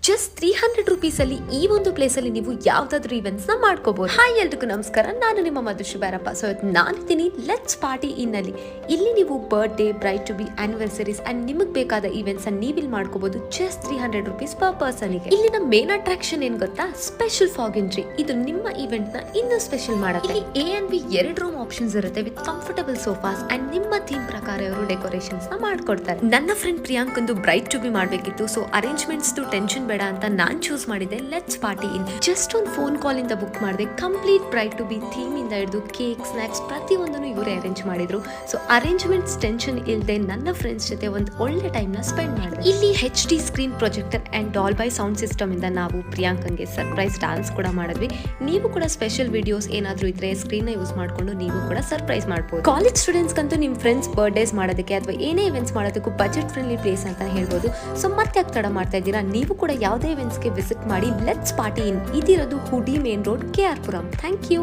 Just 300 ರುಪೀಸಲ್ಲಿ ಈ ಒಂದು ಪ್ಲೇಸಲ್ಲಿ ನೀವು ಯಾವುದಾದ್ರೂ ಇವೆಂಟ್ಸ್ನ ಮಾಡ್ಕೋಬಹುದು. ಹಾಯ್ ಎಲ್ರಿಗೂ ನಮಸ್ಕಾರ, ನಾನು ನಿಮ್ಮ ಮಧುಶ್ರೀ ಬ್ಯಾರಪ್ಪ. ಸೊ ನಾನಿದ್ದೀನಿ ಲೆಟ್ಸ್ ಪಾರ್ಟಿ ಇನ್ನಲ್ಲಿ. ಇಲ್ಲಿ ನೀವು birthday, bride to be, anniversaries and ನಿಮಗೆ ಬೇಕಾದ ಇವೆಂಟ್ಸ್ ನೀವಿಲ್ಲಿ ಮಾಡ್ಕೋಬಹುದು ಜಸ್ಟ್ 300 ರುಪೀಸ್ ಪರ್ ಪರ್ಸನ್ಗೆ. ಇಲ್ಲಿನ ಮೇನ್ ಅಟ್ರಾಕ್ಷನ್ ಏನ್ ಗೊತ್ತಾ? Special fog entry. ಇದು ನಿಮ್ಮ ಇವೆಂಟ್ ನ ಇನ್ನೂ ಸ್ಪೆಷಲ್ ಮಾಡುತ್ತೆ. ಇಲ್ಲಿ A and B 2 room options ಇರುತ್ತೆ ವಿತ್ ಕಂಫರ್ಟಬಲ್ ಸೋಫಾಸ್ ಅಂಡ್ ನಿಮ್ಮ ಥೀಮ್ ಪ್ರಕಾರ ಅವರು ಡೆಕೋರೇಷನ್ಸ್ ನ ಮಾಡ್ಕೊಡ್ತಾರೆ. ನನ್ನ ಫ್ರೆಂಡ್ ಪ್ರಿಯಾಂಕ್ ಒಂದು ಬ್ರೈಡ್ ಟು ಬಿ ಮಾಡಬೇಕಿತ್ತು. ಸೊ ಅರೇಂಜ್ಮೆಂಟ್ಸ್ ಟೆನ್ಷನ್ ಬೇಡ ಅಂತ ನಾನು ಚೂಸ್ ಮಾಡಿದೆ ಲೆಟ್ಸ್ ಪಾರ್ಟಿ ಇನ್. ಜಸ್ಟ್ ಒಂದು ಫೋನ್ ಕಾಲ್ ಇಂದ ಬುಕ್ ಮಾಡಿದೆ. Complete bride to be theme ಇಂದ ಹಿಡಿದು ಕೇಕ್, ಸ್ನಾಕ್ಸ್ ಪ್ರತಿಯೊಂದನ್ನು ಇವರೇ ಅರೇಂಜ್ ಮಾಡಿದ್ರು. ಸೊ ಅರೇಂಜ್ಮೆಂಟ್ಸ್ ಟೆನ್ಷನ್ ಇಲ್ಲದೆ ನನ್ನ ಫ್ರೆಂಡ್ಸ್ ಜೊತೆ ಒಂದು ಒಳ್ಳೆ ಟೈಮ್ ನ ಸ್ಪೆಂಡ್ ಮಾಡಿದೆ. ಇಲ್ಲಿ HD screen projector and Dolby sound system ಇಂದ ನಾವು ಪ್ರಿಯಾಂಕಂಗೆ ಸರ್ಪ್ರೈಸ್ ಡಾನ್ಸ್ ಕೂಡ ಮಾಡಿದ್ವಿ. ನೀವು ಕೂಡ ಸ್ಪೆಷಲ್ ವಿಡಿಯೋಸ್ ಏನಾದರೂ ಇದ್ರೆ ಸ್ಕ್ರೀನ್ ನ ಯೂಸ್ ಮಾಡ್ಕೊಂಡು ನೀವು ಕೂಡ ಸರ್ಪ್ರೈಸ್ ಮಾಡಬಹುದು. ಕಾಲೇಜ್ ಸ್ಟೂಡೆಂಟ್ಸ್ ಅಂತೂ ನಿಮ್ಮ ಫ್ರೆಂಡ್ಸ್ ಬರ್ಡೇಸ್ ಮಾಡೋದಕ್ಕೆ ಅಥವಾ ಏನೇ ಇವೆಂಟ್ಸ್ ಮಾಡೋದಕ್ಕೂ ಬಜೆಟ್ ಫ್ರೆಂಡ್ಲಿ ಪ್ಲೇಸ್ ಅಂತ ಹೇಳ್ಬೋದು. ಸೊ ಮತ್ತೆ ಯಾಕೆ ತಡ ಮಾಡ್ತಾ ಇದ್ದೀರಾ? ನೀವು ಕೂಡ ಯಾವುದೇ ಇವೆಂಟ್ಸ್ಗೆ ವಿಸಿಟ್ ಮಾಡಿ ಲೆಟ್ಸ್ ಪಾರ್ಟಿ ಇನ್. ಇದಿರೋದು Hoodi main road, KR Puram. Thank you.